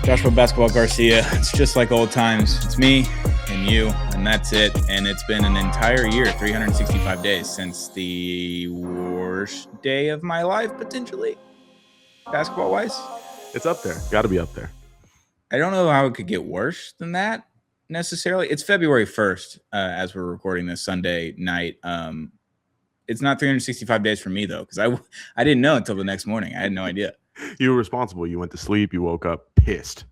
Joshua Basketball Garcia. It's just like old times. It's me and you, and that's it. And it's been an entire year, 365 days, since the worst day of my life, potentially, basketball-wise. It's up there. Got to be up there. I don't know how it could get worse than that, necessarily. It's February 1st, as we're recording this Sunday night. It's not 365 days for me, though, because I didn't know until the next morning. I had no idea. You were responsible. You went to sleep. You woke up pissed.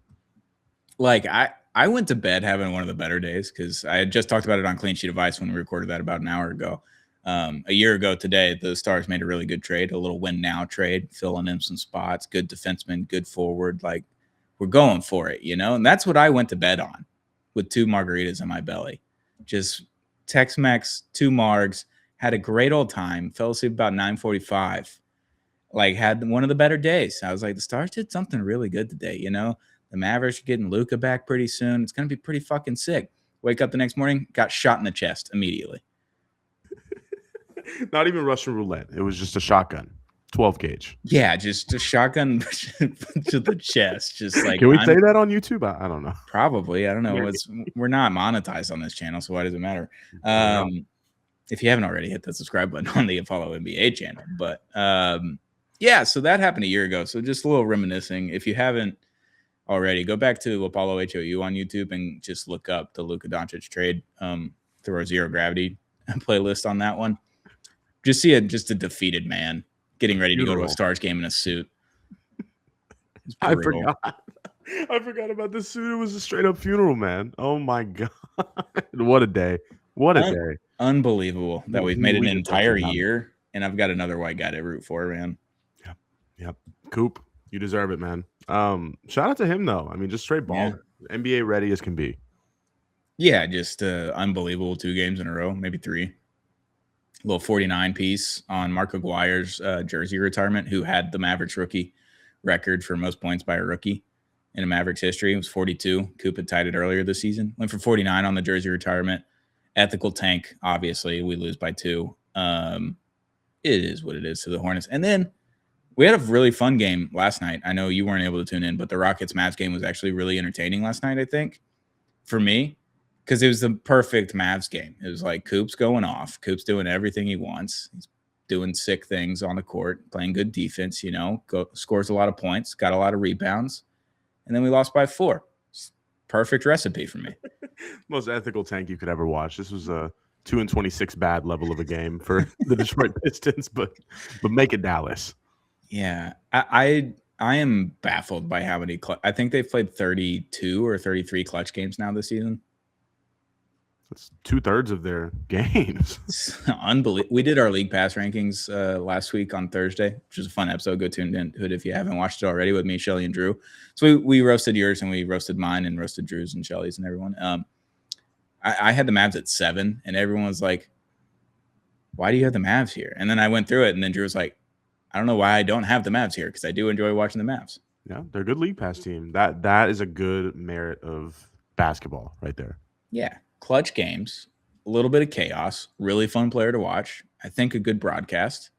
Like, I went to bed having one of the better days because I had just talked about it on Clean Sheet of Ice when we recorded that about an hour ago. A year ago today, the Stars made a really good trade, a little win now trade, filling in some spots, good defenseman, good forward. Like, we're going for it, you know? And that's what I went to bed on, with 2 margaritas in my belly. Just Tex-Mex, 2 margs, had a great old time, fell asleep about 9:45. Like, had one of the better days. I was like, the Stars did something really good today, you know? The Mavericks are getting Luka back pretty soon. It's going to be pretty fucking sick. Wake up the next morning, got shot in the chest immediately. Not even Russian roulette. It was just a shotgun, 12 gauge. Yeah, just a shotgun to the chest. Just like, can we say that on YouTube? I don't know. Probably. I don't know. We're not monetized on this channel, so why does it matter? If you haven't already, hit the subscribe button on the Apollo NBA channel. But yeah, so that happened a year ago. So just a little reminiscing. If you haven't already, go back to Apollo HOU on YouTube and just look up the Luka Doncic trade through our Zero Gravity playlist on that one. Just see just a defeated man getting ready to go to a Stars game in a suit. I forgot about the suit. It was a straight up funeral, man. Oh my God. What a day. What a day. Unbelievable that we've made an entire year, and I've got another white guy to root for, man. Yep. Coop, you deserve it, man. Shout out to him, though. I mean, just straight ball. Yeah. NBA ready as can be. Yeah, just unbelievable 2 games in a row, maybe 3. A little 49 piece on Mark Aguirre's jersey retirement, who had the Mavericks rookie record for most points by a rookie in a Mavericks history. It was 42. Coop had tied it earlier this season. Went for 49 on the jersey retirement. Ethical tank, obviously. We lose by 2. It is what it is to the Hornets. And then we had a really fun game last night. I know you weren't able to tune in, but the Rockets-Mavs game was actually really entertaining last night, I think, for me, because it was the perfect Mavs game. It was like Coop's going off. Coop's doing everything he wants. He's doing sick things on the court, playing good defense, you know, scores a lot of points, got a lot of rebounds, and then we lost by 4. Perfect recipe for me. Most ethical tank you could ever watch. This was a 2-26 bad level of a game for the Detroit Pistons, but make it Dallas. Yeah, I am baffled by how many. I think they've played 32 or 33 clutch games now this season. That's 2/3 of their games. Unbelievable. We did our league pass rankings last week on Thursday, which was a fun episode. Go tune in to it if you haven't watched it already with me, Shelly, and Drew. So we roasted yours and we roasted mine and roasted Drew's and Shelly's and everyone. I had the Mavs at 7, and everyone was like, "Why do you have the Mavs here?" And then I went through it, and then Drew was like, "I don't know why I don't have the Mavs here because I do enjoy watching the Mavs." Yeah, they're a good league pass team. That is a good merit of basketball right there. Yeah. Clutch games, a little bit of chaos, really fun player to watch. I think a good broadcast.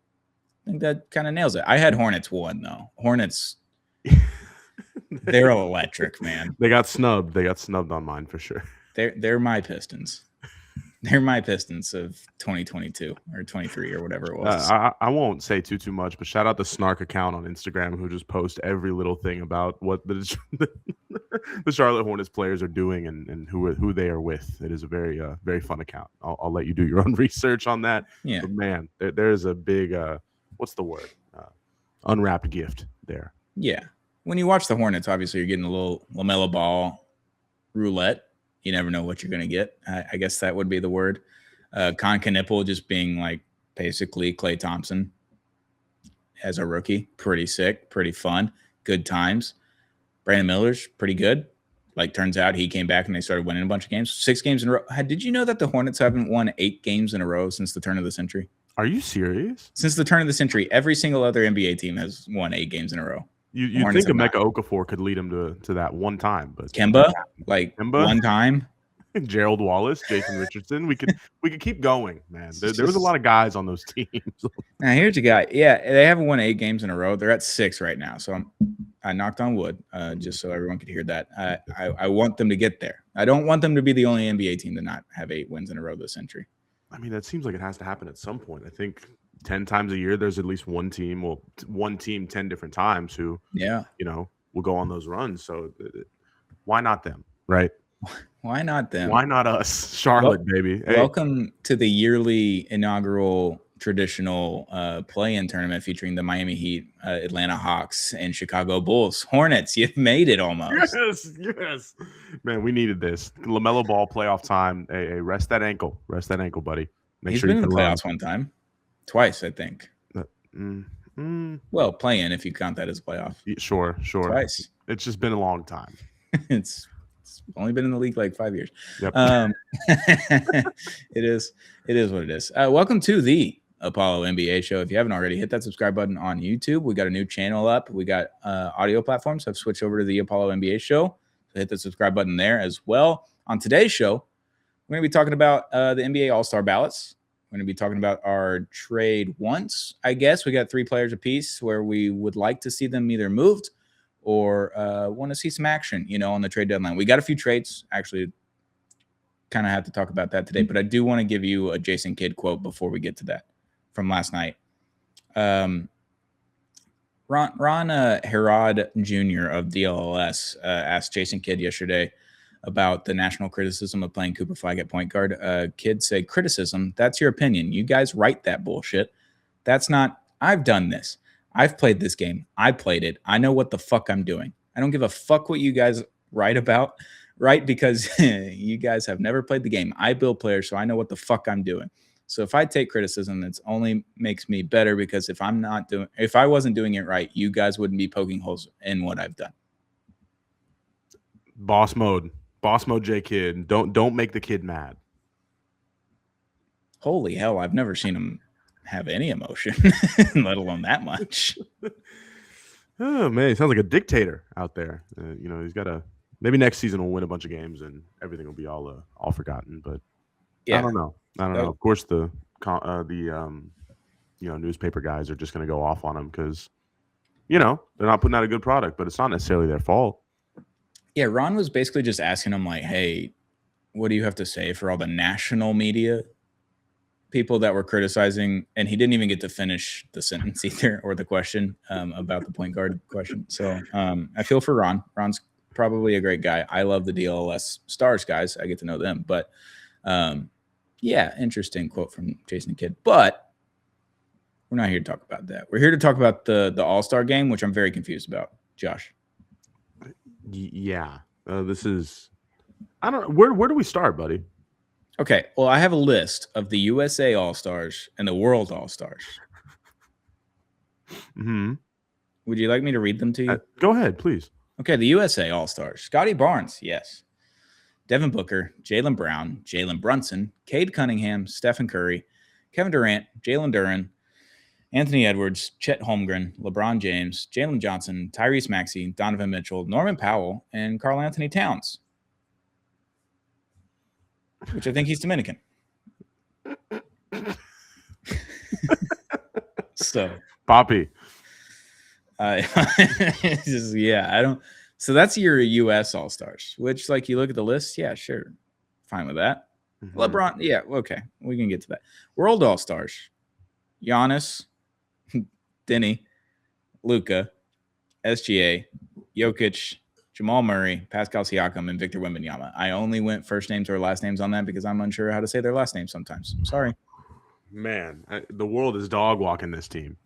I think that kind of nails it. I had Hornets 1, though. Hornets, they're electric, man. They got snubbed. They got snubbed on mine for sure. They're my Pistons. They're my Pistons of 2022 or 23 or whatever it was. I won't say too much, but shout out the Snark account on Instagram who just posts every little thing about what the Charlotte Hornets players are doing and who they are with. It is a very very fun account. I'll let you do your own research on that. Yeah, but man, there is a big what's the word? Unwrapped gift there. Yeah, when you watch the Hornets, obviously you're getting a little LaMelo Ball roulette. You never know what you're going to get. I guess that would be the word. Con Knipple just being like basically Klay Thompson as a rookie. Pretty sick, pretty fun, good times. Brandon Miller's pretty good. Like, turns out he came back and they started winning a bunch of games. 6 games in a row. Did you know that the Hornets haven't won 8 games in a row since the turn of the century? Are you serious? Since the turn of the century, every single other NBA team has won 8 games in a row. You think Emeka Okafor could lead him to that one time, but Kemba, one time. Gerald Wallace, Jason Richardson. We could keep going, man. There was a lot of guys on those teams. Now here's a guy. Yeah, they haven't won 8 games in a row. They're at 6 right now. So I knocked on wood, just so everyone could hear that. I want them to get there. I don't want them to be the only NBA team to not have 8 wins in a row this century. I mean, that seems like it has to happen at some point. I think 10 times a year, there's at least one team, 10 different times who, will go on those runs. So why not them, right? Why not them? Why not us? Charlotte, baby. Hey. Welcome to the yearly inaugural traditional play-in tournament featuring the Miami Heat, Atlanta Hawks, and Chicago Bulls. Hornets, you've made it almost. Yes. Man, we needed this. LaMelo Ball playoff time. Hey, rest that ankle. Rest that ankle, buddy. He's been in the playoffs one time. Twice, I think. Well, play-in if you count that as a playoff. Sure. Twice. It's just been a long time. It's only been in the league like 5 years. Yep. It is what it is. Welcome to the Apollo NBA show. If you haven't already, hit that subscribe button on YouTube. We got a new channel up. We got audio platforms. I've switched over to the Apollo NBA show. So hit the subscribe button there as well. On today's show, we're going to be talking about the NBA All-Star ballots. We're going to be talking about our trade once, I guess. We got 3 players apiece where we would like to see them either moved or want to see some action, on the trade deadline. We got a few trades. Actually, kind of have to talk about that today, but I do want to give you a Jason Kidd quote before we get to that from last night. Ron Herod Jr. of DLLS asked Jason Kidd yesterday about the national criticism of playing Cooper Flag at point guard. Kidd said, criticism, that's your opinion. You guys write that bullshit. That's not, I've done this. I've played this game. I played it. I know what the fuck I'm doing. I don't give a fuck what you guys write about, right? Because you guys have never played the game. I build players, so I know what the fuck I'm doing. So if I take criticism, it only makes me better, because if I wasn't doing it right, you guys wouldn't be poking holes in what I've done. Boss mode, J Kidd. Don't make the kid mad. Holy hell, I've never seen him have any emotion, let alone that much. Oh man, he sounds like a dictator out there. He's got maybe next season we'll win a bunch of games and everything will be all forgotten. But yeah, I don't know. Of course, the newspaper guys are just going to go off on him because they're not putting out a good product, but it's not necessarily their fault. Yeah, Ron was basically just asking him like, "Hey, what do you have to say for all the national media people that were criticizing?" And he didn't even get to finish the sentence either, or the question about the point guard question. So I feel for Ron. Ron's probably a great guy. I love the DLS Stars guys. I get to know them. But yeah, interesting quote from Jason Kidd. But we're not here to talk about that. We're here to talk about the All-Star game, which I'm very confused about. Josh. Yeah. This is, I don't know. Where do we start, buddy? Okay, well, I have a list of the USA All-Stars and the World All-Stars. Mm-hmm. Would you like me to read them to you? Go ahead, please. Okay, the USA All-Stars. Scotty Barnes, yes. Devin Booker, Jaylen Brown, Jalen Brunson, Cade Cunningham, Stephen Curry, Kevin Durant, Jalen Duren, Anthony Edwards, Chet Holmgren, LeBron James, Jalen Johnson, Tyrese Maxey, Donovan Mitchell, Norman Powell, and Karl Anthony Towns. Which I think he's Dominican. So, Poppy. I don't. So that's your U.S. All-Stars, which, like, you look at the list, yeah, sure, fine with that. Mm-hmm. LeBron, yeah, okay, we can get to that. World All-Stars: Giannis, Denny, Luka, SGA, Jokic, Jamal Murray, Pascal Siakam, and Victor Wembanyama. I only went first names or last names on that because I'm unsure how to say their last names sometimes. Sorry. Man, the world is dog walking this team.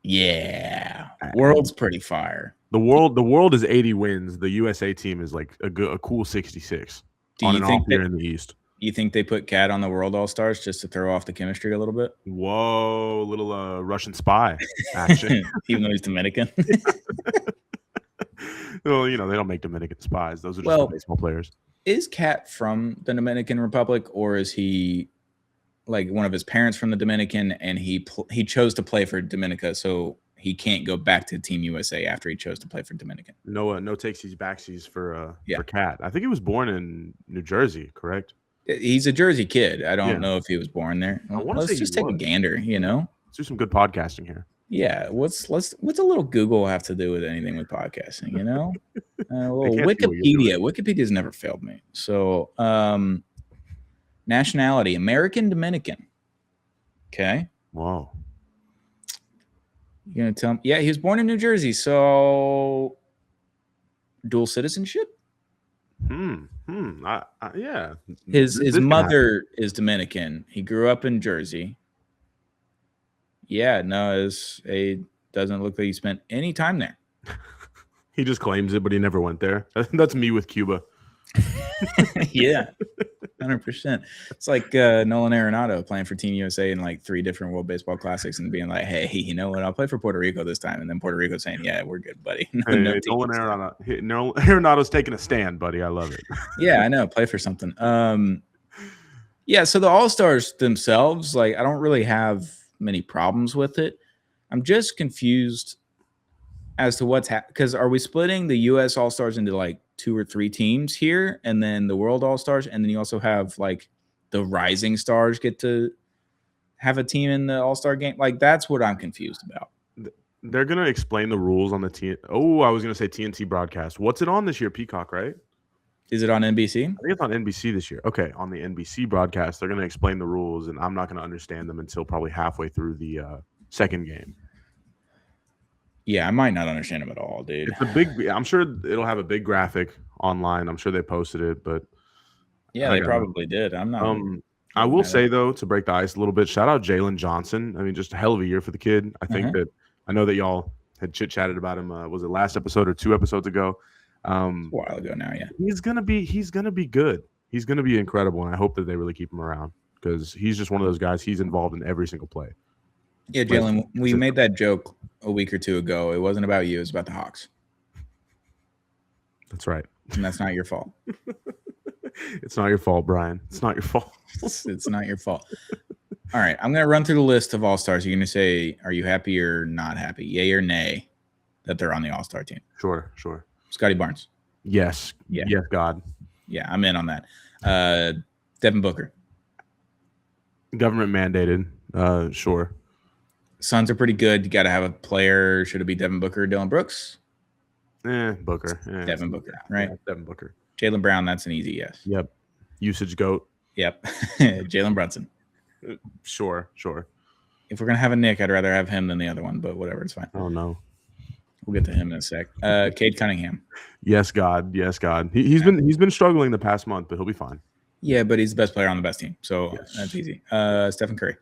Yeah. World's pretty fire. The world is 80 wins. The USA team is like a cool 66 on and off here in the East. You think they put Cat on the World All-Stars just to throw off the chemistry a little bit? Whoa, little Russian spy action. Even though he's Dominican. Well, they don't make Dominican spies. Those are just baseball players. Is Cat from the Dominican Republic, or is he like one of his parents from the Dominican, and he chose to play for Dominica, so he can't go back to Team USA after he chose to play for Dominican? No takesies backsies for Cat. I think he was born in New Jersey, correct? He's a Jersey kid. I don't know if he was born there. Let's just take a gander, Let's do some good podcasting here. Yeah, what's a little Google have to do with anything with podcasting? You know, a They little can't see what you're doing. Wikipedia. Wikipedia's never failed me. So, nationality: American Dominican. Okay, Whoa. you're gonna tell me? Yeah, he was born in New Jersey, so dual citizenship. Yeah. His This can happen. mother is Dominican. He grew up in Jersey. Yeah, no, it doesn't look like he spent any time there. He just claims it, but he never went there. That's me with Cuba. Yeah, 100%. It's like Nolan Arenado playing for Team USA in like 3 different World Baseball Classics and being like, "Hey, you know what? I'll play for Puerto Rico this time." And then Puerto Rico saying, "Yeah, we're good, buddy." Nolan Arenado's taking a stand, buddy. I love it. Yeah, I know. Play for something. Yeah. So the All-Stars themselves, like, I don't really have many problems with it. I'm just confused as to what's because are we splitting the U.S. All-Stars into like 2 or 3 teams here, and then the World All-Stars, and then you also have like the Rising Stars get to have a team in the All-Star game? Like, that's what I'm confused about. They're gonna explain the rules on the I was gonna say TNT broadcast. What's it on this year? Peacock, right? Is it on NBC? I think it's on NBC this year. Okay, on the NBC broadcast, they're gonna explain the rules, and I'm not gonna understand them until probably halfway through the second game. Yeah, I might not understand them at all, dude. It's a big. I'm sure it'll have a big graphic online. I'm sure they posted it, but yeah, they probably did. I'm not. I will say though, to break the ice a little bit, shout out Jalen Johnson. I mean, just a hell of a year for the kid. I think that I know that y'all had chit chatted about him. Was it last episode or 2 episodes ago? A while ago now. Yeah, he's gonna be good. He's gonna be incredible, and I hope that they really keep him around because he's just one of those guys. He's involved in every single play. Yeah, Jalen, we made that joke a week or 2 ago. It wasn't about you. It was about the Hawks. That's right. And that's not your fault. It's not your fault, Brian. It's not your fault. It's not your fault. All right. I'm going to run through the list of All-Stars. You're going to say, are you happy or not happy? Yay or nay that they're on the All-Star team? Sure. Scotty Barnes. Yes. Yeah. Yes, God. Yeah, I'm in on that. Devin Booker. Government mandated. Sure. Suns are pretty good. You got to have a player. Should it be Devin Booker or Dylan Brooks? Booker. Devin Booker, right? Yeah, Devin Booker. Jaylen Brown, that's an easy yes. Yep. Usage goat. Yep. Jalen Brunson. Sure. If we're going to have a Nick, I'd rather have him than the other one, but whatever, it's fine. Oh, no. We'll get to him in a sec. Cade Cunningham. Yes, God. He's been struggling the past month, but he'll be fine. Yeah, but he's the best player on the best team, so That's easy. Stephen Curry.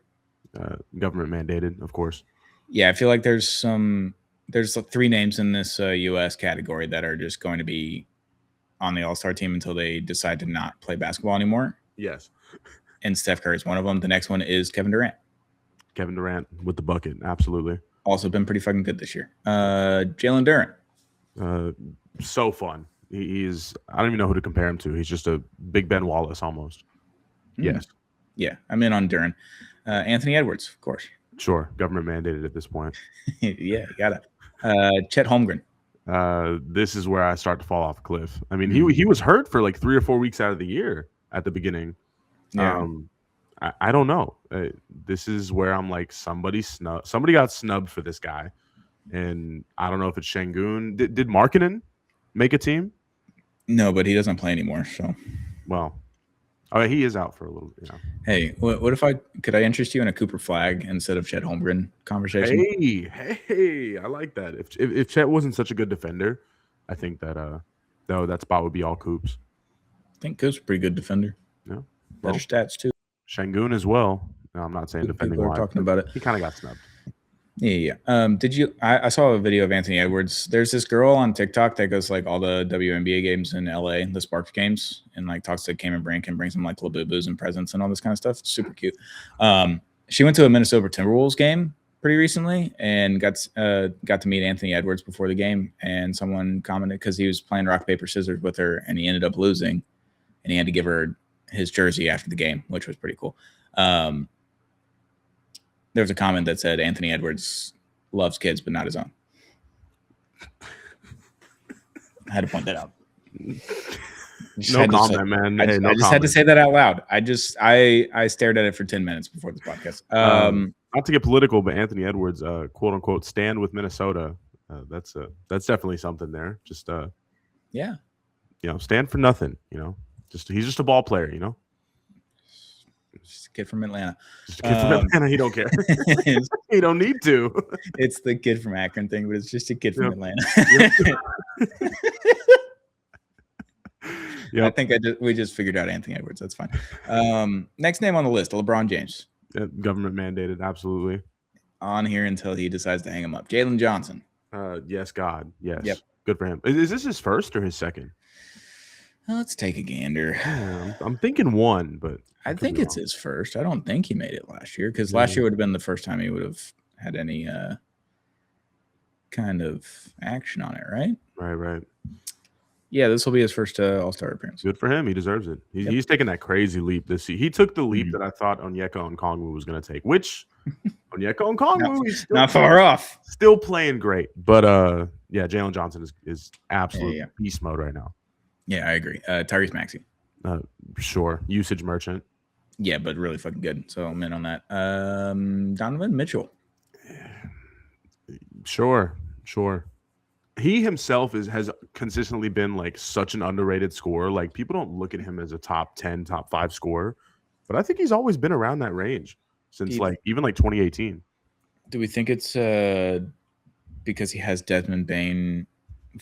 Government mandated, of course. Yeah, I feel like there's 3 names in this U.S. category that are just going to be on the All-Star team until they decide to not play basketball anymore. Yes. And Steph Curry is one of them. The next one is Kevin Durant. Kevin Durant with the bucket, absolutely. Also been pretty fucking good this year. Jalen Duren. So fun. He's I don't even know who to compare him to. He's just a Big Ben Wallace almost. Yes. Yeah, I'm in on Duren. Anthony Edwards, of course. Sure. Government mandated at this point. Yeah, you got it. Chet Holmgren. This is where I start to fall off a cliff. I mean, he was hurt for like 3 or 4 weeks out of the year at the beginning. Yeah. I don't know. This is where I'm like, somebody got snubbed for this guy, and I don't know if it's Şengün. Did Markkanen make a team? No, but he doesn't play anymore. So, well, he is out for a little. Hey, what if could I interest you in a Cooper Flag instead of Chet Holmgren conversation? Hey, I like that. If Chet wasn't such a good defender, I think that that spot would be all Coops. I think Coop's a pretty good defender. Yeah, better stats too. Şengün as well. No, I'm not saying defending. People are talking about it. He kind of got snubbed. Yeah. I saw a video of Anthony Edwards. There's this girl on TikTok that goes like all the WNBA games in LA, the Sparks games, and like talks to Cameron Brink and brings him like Labubu's and presents and all this kind of stuff. It's super cute. She went to a Minnesota Timberwolves game pretty recently and got to meet Anthony Edwards before the game. And someone commented because he was playing rock, paper, scissors with her and he ended up losing, and he had to give her his jersey after the game, which was pretty cool. There was a comment that said Anthony Edwards loves kids, but not his own. I had to point that out. No comment, man. I just had to say that out loud. I stared at it for 10 minutes before this podcast. Not to get political, but Anthony Edwards, quote unquote, stand with Minnesota. That's definitely something there. Just Yeah. Stand for nothing. He's just a ball player. Just a kid from Atlanta. Just a kid from Atlanta. He don't care. He don't need to. It's the kid from Akron thing, but it's just a kid from Atlanta. Yep. I think we just figured out Anthony Edwards. That's fine. Next name on the list, LeBron James. Government mandated, absolutely. On here until he decides to hang him up. Jalen Johnson. Yes, God. Yes. Yep. Good for him. Is this his first or his second? Let's take a gander. I'm thinking one, but I think it's his first. I don't think he made it last year because last year would have been the first time he would have had any kind of action on it, right? Right. Yeah, this will be his first All-Star appearance. Good for him. He deserves it. He's taking that crazy leap this season. He took the leap that I thought Onyeka Okongwu was going to take, which Onyeka Okongwu is not far off. Still playing great. But, Jalen Johnson is absolute beast mode right now. Yeah, I agree. Tyrese Maxey. Sure. Usage merchant. Yeah, but really fucking good. So I'm in on that. Donovan Mitchell. Sure. He himself has consistently been like such an underrated scorer. Like people don't look at him as a top 10, top 5 scorer, but I think he's always been around that range since even 2018. Do we think it's because he has Desmond Bane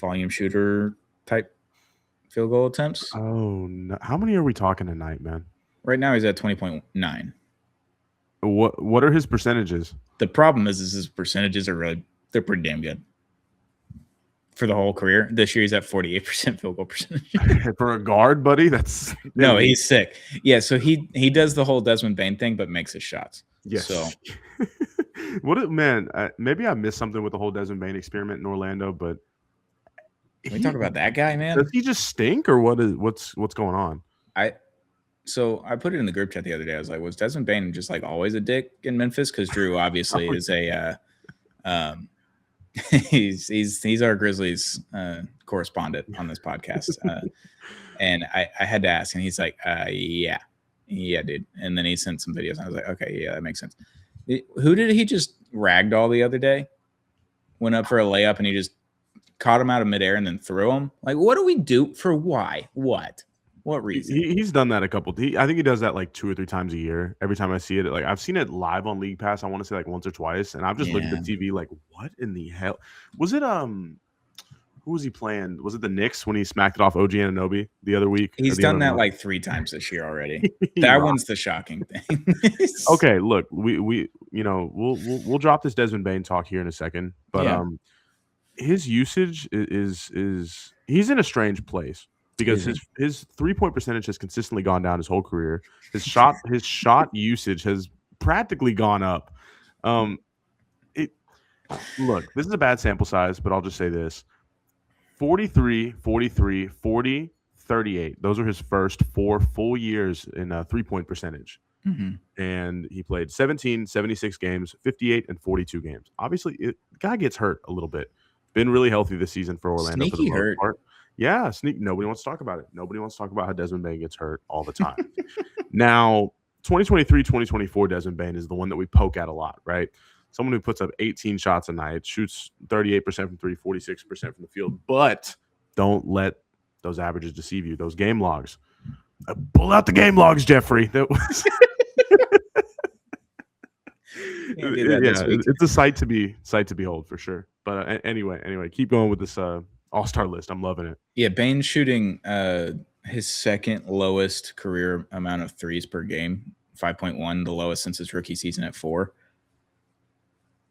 volume shooter type field goal attempts? Oh no. How many are we talking tonight, man? Right now he's at 20.9. What are his percentages? The problem is his percentages they're pretty damn good. For the whole career. This year he's at 48% field goal percentage. For a guard, buddy, that's no, he's sick. Yeah, so he does the whole Desmond Bane thing, but makes his shots. Yes. So maybe I missed something with the whole Desmond Bane experiment in Orlando, but can we talk about that guy, man? Does he just stink or what's going on? So I put it in the group chat the other day. I was like, was Desmond Bane just like always a dick in Memphis? Because Drew obviously is a he's our Grizzlies correspondent on this podcast, and I had to ask, and he's like, yeah, dude. And then he sent some videos, and I was like, okay, yeah, that makes sense. Who did he just ragdoll the other day? Went up for a layup, and he just caught him out of midair and then threw him. Like, what do we do for why? What reason? He's done that a couple. I think he does that like 2 or 3 times a year. Every time I see it, like I've seen it live on League Pass. I want to say like once or twice, and I've just looked at the TV like, what in the hell was it? Who was he playing? Was it the Knicks when he smacked it off OG Anunoby the other week? He's done that like 3 times this year already. That one's the shocking thing. Okay, look, we'll drop this Desmond Bane talk here in a second, but his usage is he's in a strange place. Because his 3-point percentage has consistently gone down his whole career. His shot usage has practically gone up. Look, this is a bad sample size, but I'll just say this. 43, 43, 40, 38. Those are his first 4 full years in 3-point percentage. Mm-hmm. And he played 17, 76 games, 58, and 42 games. Obviously, the guy gets hurt a little bit. Been really healthy this season for Orlando. Sneaky for the hurt. most part. Yeah, nobody wants to talk about it. Nobody wants to talk about how Desmond Bane gets hurt all the time. Now, 2023, 2024 Desmond Bane is the one that we poke at a lot, right? Someone who puts up 18 shots a night, shoots 38% from 3, 46% from the field. But don't let those averages deceive you. Those game logs. Pull out the game logs, Jeffrey. That was it's a sight to behold for sure. But anyway, keep going with this all-star list. I'm loving it. Yeah, Bane's shooting his second lowest career amount of threes per game, 5.1, the lowest since his rookie season at 4.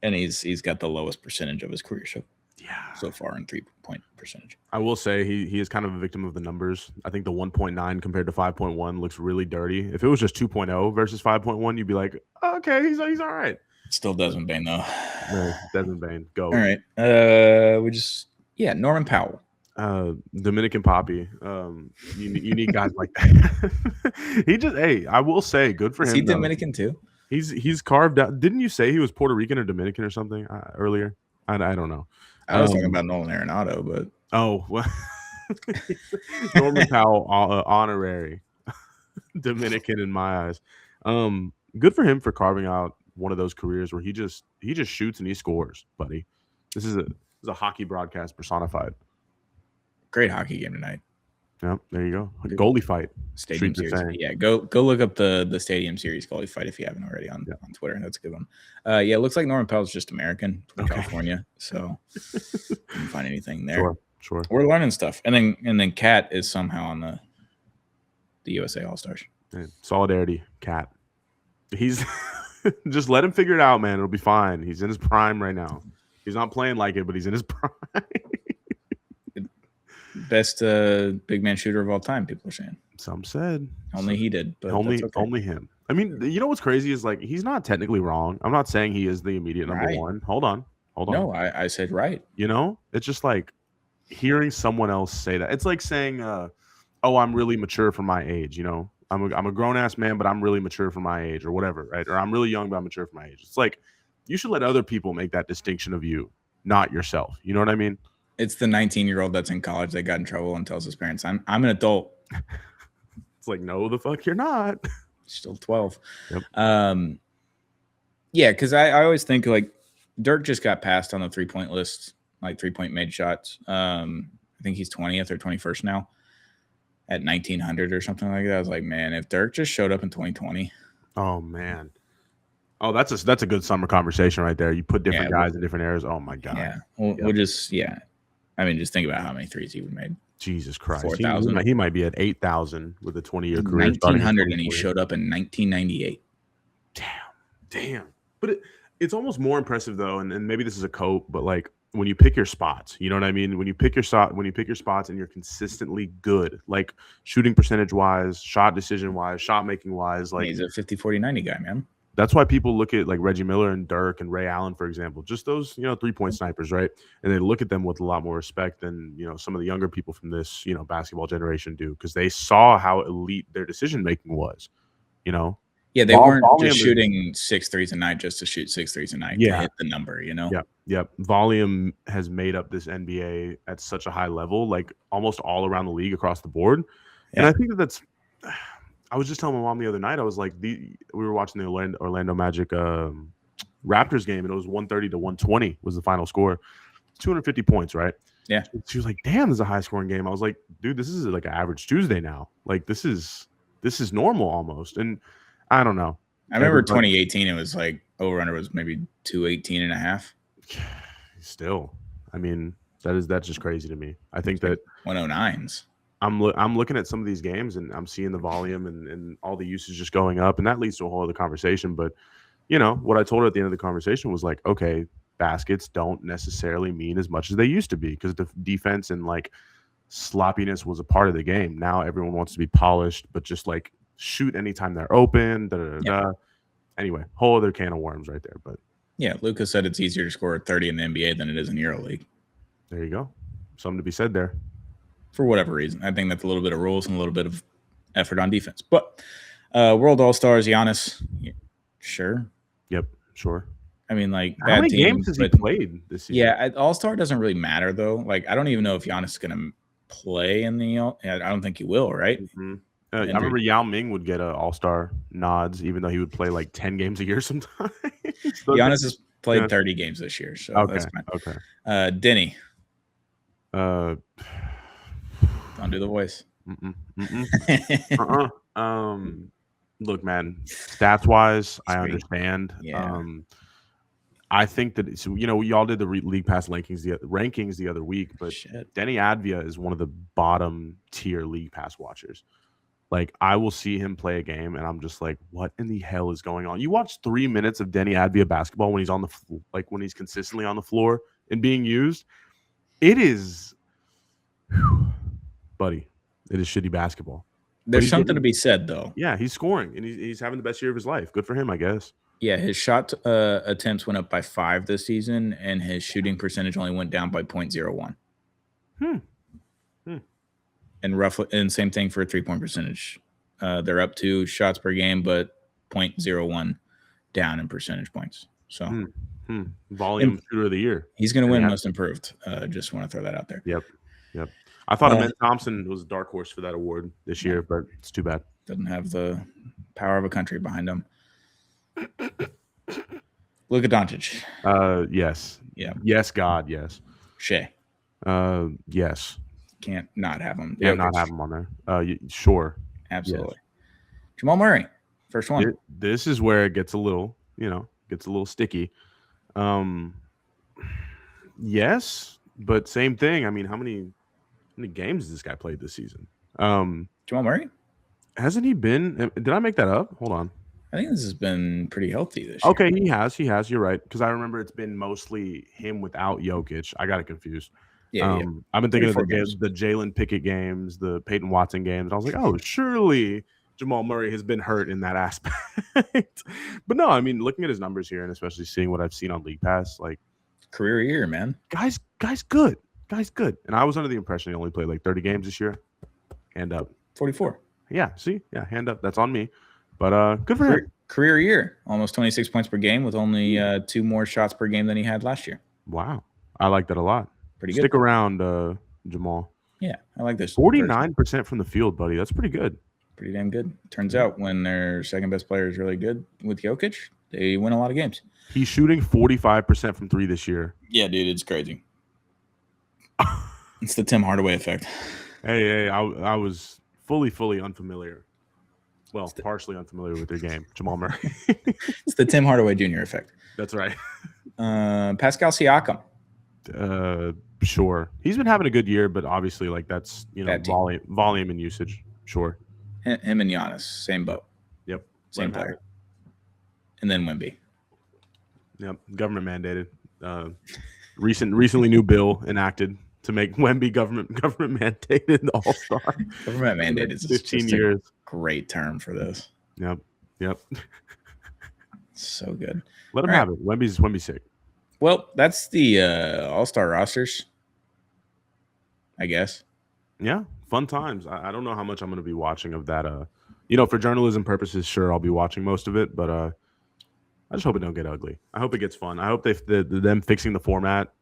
And he's got the lowest percentage of his career so far in 3-point percentage. I will say he is kind of a victim of the numbers. I think the 1.9 compared to 5.1 looks really dirty. If it was just 2.0 versus 5.1, you'd be like, okay, he's all right. Still Desmond Bane though. No, Desmond Bane, go. All right. Norman Powell. Dominican Poppy. You need guys like that. I will say, good for him. Is he Dominican too? He's carved out. Didn't you say he was Puerto Rican or Dominican or something earlier? I don't know. I was talking about Nolan Arenado, but well, Norman Powell, honorary Dominican in my eyes. Good for him for carving out one of those careers where he just shoots and he scores, buddy. This is a hockey broadcast personified. Great hockey game tonight. Yeah, there you go. A goalie fight. Stadium Series. Yeah, go look up the Stadium Series goalie fight if you haven't already on Twitter. That's a good one. Yeah, it looks like Norman Powell's just American from California, so didn't find anything there. Sure. We're learning stuff, and then Cat is somehow on the USA All Stars. Hey, solidarity, Cat. He's just let him figure it out, man. It'll be fine. He's in his prime right now. He's not playing like it, but he's in his prime. Best big man shooter of all time, people are saying. Some said. Only he did. But only him. I mean, you know what's crazy is like he's not technically wrong. I'm not saying he is the immediate number one. Hold on. No, I said right. You know, it's just like hearing someone else say that. It's like saying, "Oh, I'm really mature for my age." You know, I'm a grown ass man, but I'm really mature for my age, or whatever, right? Or I'm really young, but I'm mature for my age. It's like you should let other people make that distinction of you, not yourself. You know what I mean? It's the 19-year-old that's in college that got in trouble and tells his parents, "I'm an adult." It's like, no, the fuck, you're not. Still 12. Yep. Yeah, because I always think like Dirk just got passed on the 3-point list, like 3-point made shots. I think he's 20th or 21st now at 1,900 or something like that. I was like, man, if Dirk just showed up in 2020. Oh man. Oh, that's a good summer conversation right there. You put different guys in different areas. Oh my god. Yeah. We'll just I mean, just think about how many threes he would have made. Jesus Christ. 4,000. He might be at 8,000 with a 20-year career. 1,900 and he showed up in 1998. Damn. But it's almost more impressive though, and maybe this is a cope, but like when you pick your spots, you know what I mean? When you pick your spots and you're consistently good, like shooting percentage wise, shot decision wise, shot making wise, like he's a 50-40-90 guy, man. That's why people look at like Reggie Miller and Dirk and Ray Allen, for example, just those, 3-point snipers, right? And they look at them with a lot more respect than, some of the younger people from this, basketball generation do, because they saw how elite their decision making was, Yeah, they weren't just shooting 6 threes a night just to shoot 6 threes a night to hit the number, Yep. Volume has made up this NBA at such a high level, like almost all around the league across the board. Yeah. And I think that's. I was just telling my mom the other night, I was like, we were watching the Orlando Magic Raptors game, and it was 130 to 120 was the final score. 250 points, right? Yeah. She was like, damn, this is a high-scoring game. I was like, dude, this is like an average Tuesday now. Like, this is normal almost. And I don't know. I remember 2018, it was like over-under was maybe 218 and a half. Still. I mean, that's just crazy to me. I think that 109s. I'm looking at some of these games and I'm seeing the volume and all the usage just going up, and that leads to a whole other conversation. But what I told her at the end of the conversation was like, okay, baskets don't necessarily mean as much as they used to be, because the defense and like sloppiness was a part of the game. Now everyone wants to be polished, but just like shoot anytime they're open. Anyway, whole other can of worms right there. But yeah, Luka said it's easier to score 30 in the NBA than it is in EuroLeague. There you go. Something to be said there. For whatever reason. I think that's a little bit of rules and a little bit of effort on defense. But World All-Stars, Giannis, sure. Yep, sure. I mean, like, how many games has he played this season? Yeah, All-Star doesn't really matter, though. Like, I don't even know if Giannis is going to play in the – I don't think he will, right? Mm-hmm. I remember Yao Ming would get All-Star nods, even though he would play like 10 games a year sometimes. Giannis has played 30 games this year, so that's fine. Okay. Denny. Don't do the voice. Look, man, stats wise, I understand. Yeah. I think that y'all did the League Pass rankings the other week, but Denny Advia is one of the bottom tier League Pass watchers. Like, I will see him play a game, and I'm just like, what in the hell is going on? You watch 3 minutes of Denny Advia basketball when he's on when he's consistently on the floor and being used. It is. Buddy, it is shitty basketball. There's something to be said, though. Yeah, he's scoring, and he's having the best year of his life. Good for him, I guess. Yeah, his shot attempts went up by 5 this season, and his shooting percentage only went down by 0.01. And same thing for 3-point percentage. They're up 2 shots per game, but 0.01 down in percentage points. So volume shooter of the year. He's going to win most improved. Just want to throw that out there. Yep. I thought Amen Thompson was a dark horse for that award this year, but it's too bad. Doesn't have the power of a country behind him. Luka Doncic. Yes. Yeah. Yes, God, yes. Shea. Yes. Can't not have him. Can't not Jokic. have him on there. Sure. Absolutely. Yes. Jamal Murray. First one. This is where it gets a little, sticky. Yes, but same thing. I mean, how many games has this guy played this season? Jamal Murray? Hasn't he been? Did I make that up? Hold on. I think this has been pretty healthy this year. Okay, he has. You're right. Because I remember it's been mostly him without Jokic. I got it confused. Yeah. I've been thinking of 34 games. the Jalen Pickett games, the Peyton Watson games. I was like, oh, surely Jamal Murray has been hurt in that aspect. But no, I mean, looking at his numbers here and especially seeing what I've seen on League Pass, like career year, man. Guy's good. Guy's good. And I was under the impression he only played like 30 games this year. Hand up. 44. Yeah, see? Yeah, hand up. That's on me. But good for him. Career year. Almost 26 points per game with only 2 more shots per game than he had last year. Wow. I like that a lot. Pretty good. Stick around, Jamal. Yeah, I like this. 49% from the field, buddy. That's pretty good. Pretty damn good. Turns out when their second best player is really good with Jokic, they win a lot of games. He's shooting 45% from 3 this year. Yeah, dude, it's crazy. It's the Tim Hardaway effect. Hey, I was fully unfamiliar. Well, partially unfamiliar with their game, Jamal Murray. It's the Tim Hardaway Jr. effect. That's right. Pascal Siakam. Sure. He's been having a good year, but obviously, like that's volume and usage. Sure. Him and Giannis, same boat. Yep. Same player. And then Wemby. Yep. Government mandated. Recently new bill enacted to make Wemby government mandated all-star. Government mandated is 15 years. Great term for this. Yep. So good. Let him have it. Wemby's sick. Well, that's the all-star rosters, I guess. Yeah, fun times. I don't know how much I'm going to be watching of that. For journalism purposes, sure, I'll be watching most of it, but I just hope it don't get ugly. I hope it gets fun. I hope them fixing the format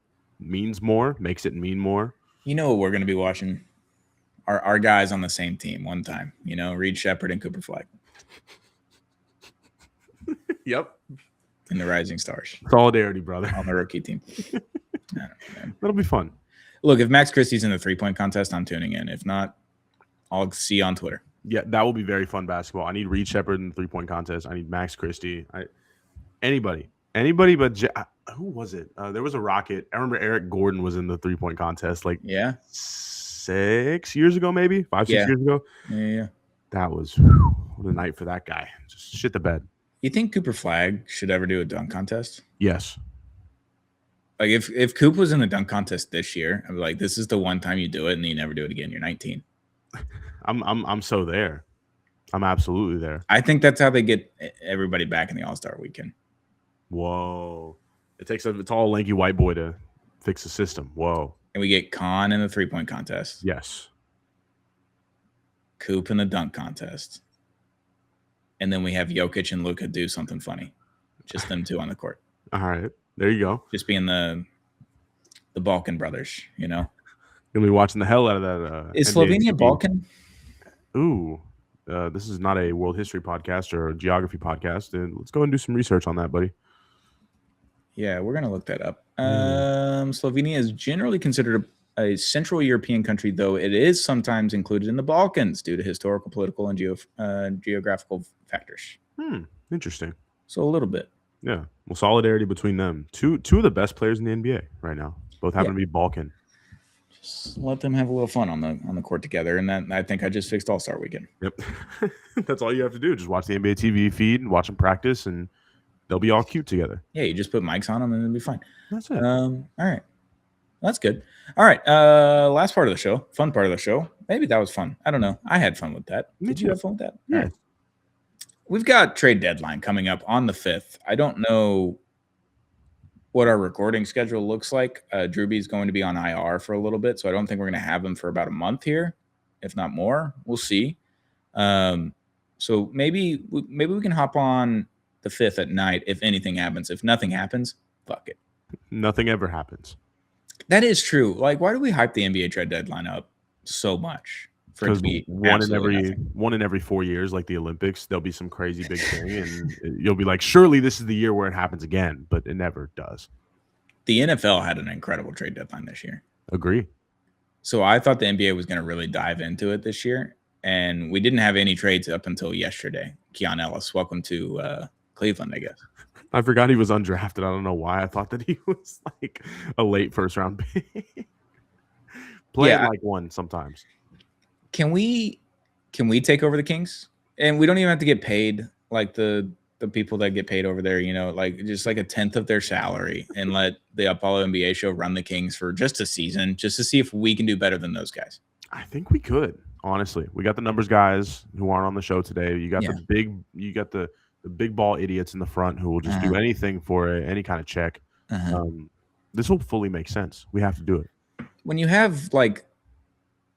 makes it mean more. You know what we're going to be watching? Our guys on the same team one time. Reed Shepherd and Cooper Flag. Yep. And the Rising Stars. Solidarity, brother. On the rookie team. That'll be fun. Look, if Max Christie's in the 3-point contest, I'm tuning in. If not, I'll see you on Twitter. Yeah, that will be very fun basketball. I need Reed Shepherd in the 3-point contest. I need Max Christie. Anybody but who was it? There was a Rocket. I remember Eric Gordon was in the 3-point contest 6 years ago, maybe 5-6 years ago. Yeah. That was what a night for that guy. Just shit the bed. You think Cooper Flag should ever do a dunk contest? Yes. Like if Coop was in the dunk contest this year, I'd be like, this is the one time you do it and then you never do it again. You're 19. I'm so there. I'm absolutely there. I think that's how they get everybody back in the All-Star weekend. Whoa. It takes a tall, lanky white boy to fix the system. Whoa. And we get Khan in the 3-point contest. Yes. Coop in the dunk contest. And then we have Jokic and Luka do something funny. Just them two on the court. All right. There you go. Just being the Balkan brothers, You'll be watching the hell out of that. Is Slovenia Balkan? Ooh. This is not a world history podcast or a geography podcast. And let's go and do some research on that, buddy. Yeah, we're going to look that up. Slovenia is generally considered a Central European country, though it is sometimes included in the Balkans due to historical, political, and geographical factors. Interesting. So a little bit. Yeah. Well, solidarity between them. Two of the best players in the NBA right now. Both happen to be Balkan. Just let them have a little fun on the court together, and then I think I just fixed All-Star Weekend. Yep. That's all you have to do. Just watch the NBA TV feed, watch them practice, and they'll be all cute together. Yeah, you just put mics on them, and it'll be fine. That's it. All right. That's good. All right. Last part of the show, fun part of the show. Maybe that was fun. I don't know. I had fun with that. Did you have fun with that? Yeah. Right. We've got trade deadline coming up on the 5th. I don't know what our recording schedule looks like. Drew B is going to be on IR for a little bit, so I don't think we're going to have him for about a month here, if not more. We'll see. So maybe we can hop on the 5th at night if anything happens. If nothing happens, fuck it. Nothing ever happens. That is true. Like, why do we hype the NBA trade deadline up so much? for it to Because be one absolutely in every 4 years, like the Olympics, there'll be some crazy big thing, and you'll be like, surely this is the year where it happens again, but it never does. The NFL had an incredible trade deadline this year. Agree. So I thought the NBA was going to really dive into it this year, and we didn't have any trades up until yesterday. Keon Ellis, welcome to Cleveland, I guess. I forgot he was undrafted. I don't know why. I thought that he was like a late first round pick. Playing like one sometimes. Can we take over the Kings? And we don't even have to get paid like the people that get paid over there, like just like a tenth of their salary, and let the Apollo NBA show run the Kings for just a season, just to see if we can do better than those guys. I think we could, honestly. We got the numbers guys who aren't on the show today. You got the big ball idiots in the front who will just do anything for any kind of check. This will fully make sense. We have to do it. When you have like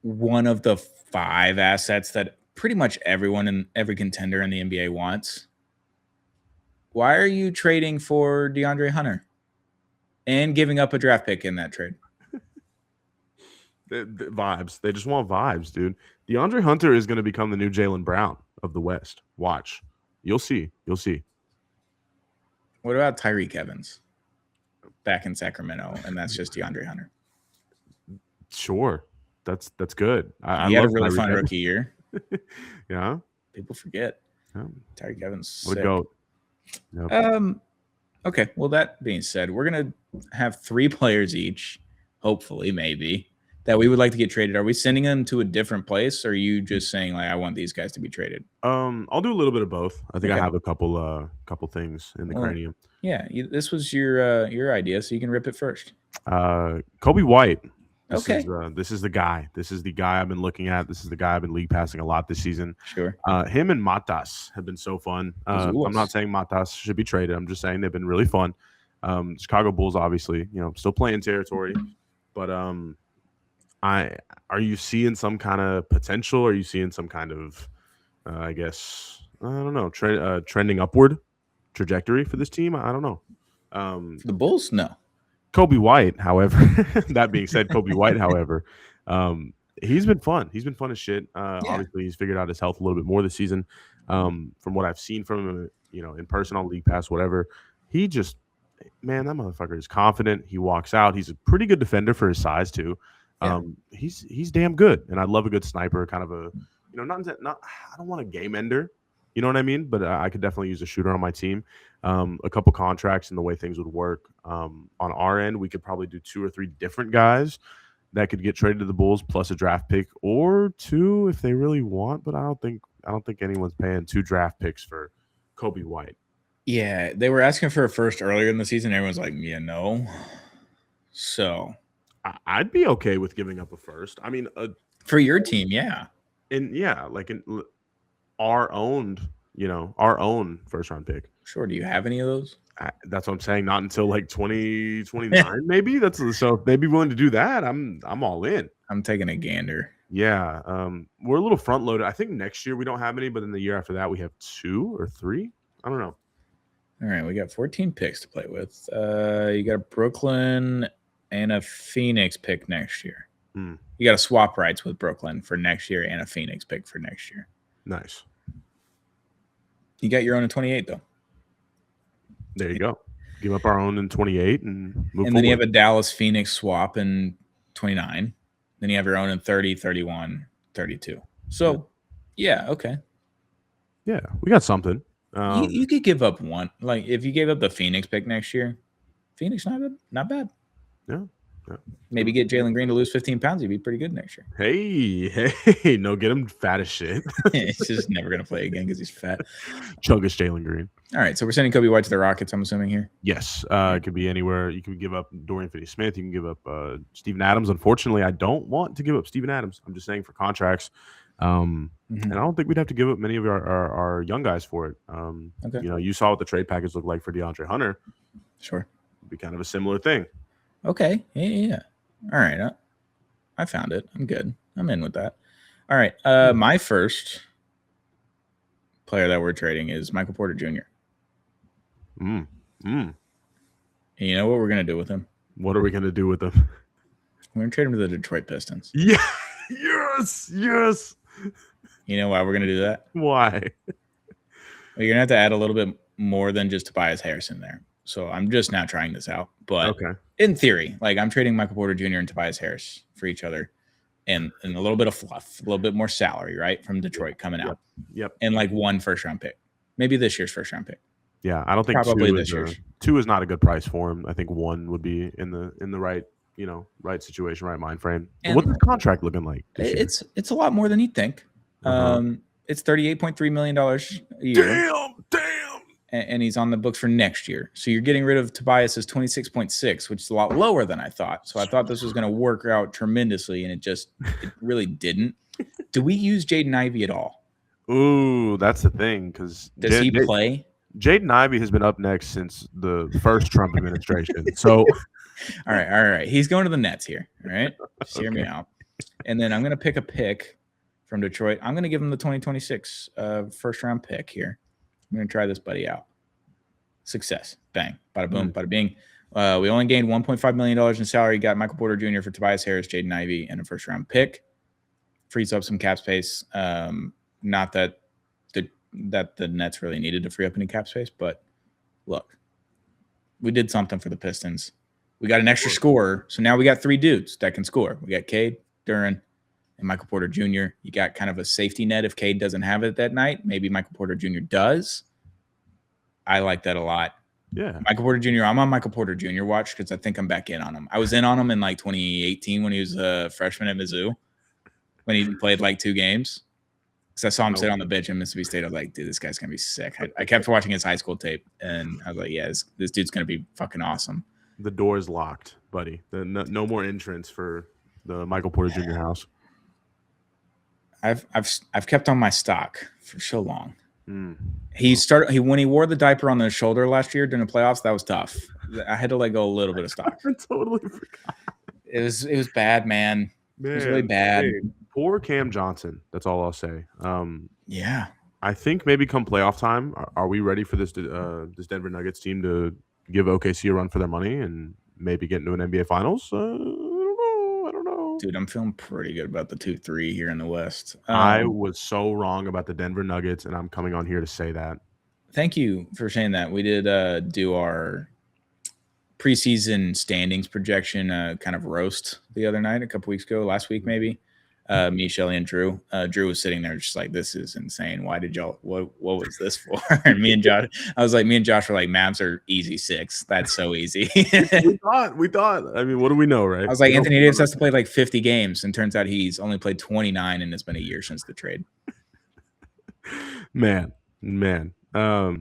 one of the 5 assets that pretty much everyone in every contender in the NBA wants, why are you trading for DeAndre Hunter and giving up a draft pick in that trade? The vibes. They just want vibes, dude. DeAndre Hunter is going to become the new Jaylen Brown of the West. Watch. You'll see. You'll see. What about Tyreek Evans back in Sacramento, and that's just DeAndre Hunter? Sure. That's good. He had a really fun rookie year. Yeah. People forget. Yeah. Tyreek Evans. What a goat. Yep. Okay. Well, that being said, we're going to have 3 players each, hopefully, maybe, that we would like to get traded. Are we sending them to a different place, or are you just saying, like, I want these guys to be traded? I'll do a little bit of both. I think I have a couple things in the cranium. Yeah. This was your idea, so you can rip it first. Kobe White. This is the guy. This is the guy I've been looking at. This is the guy I've been league passing a lot this season. Sure. Him and Matas have been so fun. I'm not saying Matas should be traded. I'm just saying they've been really fun. Chicago Bulls, obviously, still playing territory. But are you seeing some kind of potential? Are you seeing some kind of, I don't know, trending upward trajectory for this team? I don't know. For the Bulls, no. Kobe White, however, that being said, he's been fun. He's been fun as shit. Obviously, he's figured out his health a little bit more this season. From what I've seen from him, in person on League Pass, whatever, that motherfucker is confident. He walks out. He's a pretty good defender for his size too. He's damn good, and I love a good sniper. Kind of a, I don't want a game ender. You know what I mean? But I could definitely use a shooter on my team. A couple contracts and the way things would work. On our end, we could probably do 2 or 3 different guys that could get traded to the Bulls plus a draft pick or 2 if they really want. But I don't think anyone's paying 2 draft picks for Kobe White. Yeah, they were asking for a first earlier in the season. Everyone's like, yeah, no. So I'd be okay with giving up a first. I mean, for your team, yeah. And like our own first round pick. Sure. Do you have any of those? That's what I'm saying. Not until like 2029, maybe. So if they'd be willing to do that, I'm all in. I'm taking a gander. Yeah. We're a little front loaded. I think next year we don't have any, but then the year after that we have 2 or 3. I don't know. All right, we got 14 picks to play with. You got a Brooklyn and a Phoenix pick next year. You got to swap rights with Brooklyn for next year and a Phoenix pick for next year. Nice. You got your own in 28, though. There you go. Give up our own in 28 and move forward. And then you have a Dallas-Phoenix swap in 29. Then you have your own in 30, 31, 32. So, yeah okay. Yeah, we got something. You could give up one. Like, if you gave up the Phoenix pick next year, Phoenix, not bad. Yeah. Maybe get Jalen Green to lose 15 pounds. He'd be pretty good next year. Hey, no, get him fat as shit. He's just never going to play again because he's fat. Chuggish Jalen Green. All right, so we're sending Kobe White to the Rockets, I'm assuming here. Yes, it could be anywhere. You can give up Dorian Finney-Smith. You can give up Steven Adams. Unfortunately, I don't want to give up Steven Adams. I'm just saying for contracts. And I don't think we'd have to give up many of our young guys for it. Okay. You saw what the trade package looked like for DeAndre Hunter. Sure. It'd be kind of a similar thing. Okay. Yeah. All right. I found it. I'm good. I'm in with that. All right. My first player that we're trading is Michael Porter Jr. And you know what we're going to do with him? What are we going to do with him? We're going to trade him to the Detroit Pistons. Yeah. Yeah. Yes. You know why we're gonna do that? Why? Well, you're gonna have to add a little bit more than just Tobias Harris in there. So I'm just now trying this out. But Okay. in theory, like I'm trading Michael Porter Jr. and Tobias Harris for each other, and a little bit of fluff, a little bit more salary, right, from Detroit coming out, Yep. and like 1 first-round pick, maybe this year's first-round pick. Yeah, I don't think Probably two this is year's. 2 is not a good price for him. I think 1 would be in the right, right situation, right mind frame. And What's his contract looking like this year? it's a lot more than you'd think. It's $38.3 million a year. Damn. And he's on the books for next year. So you're getting rid of Tobias's 26.6, which is a lot lower than I thought. So I thought this was going to work out tremendously, and it really didn't. Do we use Jaden Ivey at all? Ooh, that's the thing, because Does he play? Jaden Ivey has been up next since the first Trump administration. So all right. He's going to the Nets here. All right. Just hear me out. And then I'm going to pick a pick from Detroit. I'm going to give him the 2026 first-round pick here. I'm going to try this buddy out. Success. Bang. Bada boom. Bada bing. We only gained $1.5 million in salary. Got Michael Porter Jr. for Tobias Harris, Jaden Ivey, and a first-round pick. Frees up some cap space. Not that the Nets really needed to free up any cap space, but look, we did something for the Pistons. We got an extra scorer, so now we got 3 dudes that can score. We got Cade, Duren, and Michael Porter Jr. You got kind of a safety net if Cade doesn't have it that night. Maybe Michael Porter Jr. does. I like that a lot. Yeah. Michael Porter Jr. I'm on Michael Porter Jr. watch because I think I'm back in on him. I was in on him in like 2018 when he was a freshman at Mizzou, when he played like 2 games. Because I saw him sit on the bench in Mississippi State. I was like, dude, this guy's going to be sick. I kept watching his high school tape, and I was like, yeah, this dude's going to be fucking awesome. The door is locked, buddy. No more entrance for the Michael Porter Jr. house. I've kept on my stock for so long. When he wore the diaper on the shoulder last year during the playoffs, that was tough. I had to let go a little bit of stock. I totally forgot. It was bad, man. It was really bad. Hey, poor Cam Johnson. That's all I'll say. Yeah. I think maybe come playoff time, are we ready for this Denver Nuggets team to give OKC a run for their money and maybe get into an NBA Finals? I don't know. Dude, I'm feeling pretty good about the 2-3 here in the West. I was so wrong about the Denver Nuggets, and I'm coming on here to say that. Thank you for saying that. We did do our preseason standings projection kind of roast the other night, a couple weeks ago, last week maybe. Me, Shelly, and Drew. Drew was sitting there just like, this is insane. Why did y'all, what was this for? And me and Josh, I was like, me and Josh were like, Mavs are easy 6. That's so easy. we thought. I mean, what do we know, right? I was like, Anthony Davis has to play like 50 games, and turns out he's only played 29, and it's been a year since the trade. Man. Yeah,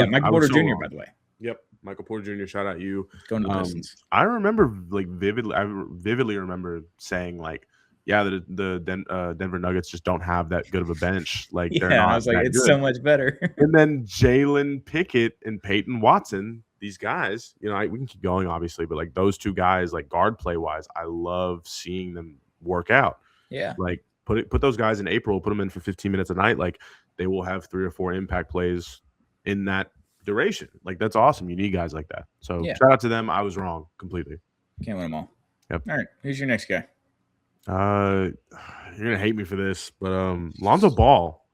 Michael Porter Jr., by the way. Yep, Michael Porter Jr., shout out you. Going to the Pistons. I remember like vividly remember saying like, yeah, the Denver Nuggets just don't have that good of a bench. Like, they're not. I was like, it's good. so much better. And then Jalen Pickett and Peyton Watson, these guys, we can keep going, obviously, but like those 2 guys, like guard play wise, I love seeing them work out. Yeah, like put those guys in April, put them in for 15 minutes a night, like they will have 3 or 4 impact plays in that duration. Like, that's awesome. You need guys like that. So shout out to them. I was wrong completely. Can't win them all. Yep. All right, who's your next guy? You're gonna hate me for this, but Lonzo Ball.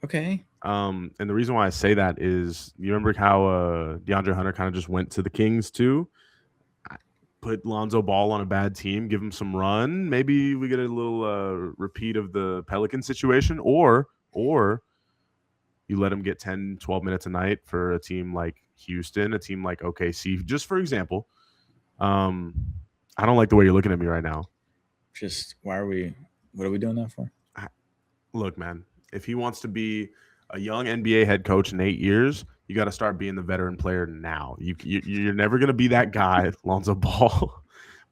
Okay. And the reason why I say that is, you remember how DeAndre Hunter kind of just went to the Kings too? Put Lonzo Ball on a bad team, give him some run. Maybe we get a little repeat of the Pelican situation, or you let him get 10, 12 minutes a night for a team like Houston, a team like OKC, just for example. I don't like the way you're looking at me right now. Just what are we doing that for? Look, man, if he wants to be a young NBA head coach in 8 years, you got to start being the veteran player now. You're never going to be that guy, Lonzo Ball,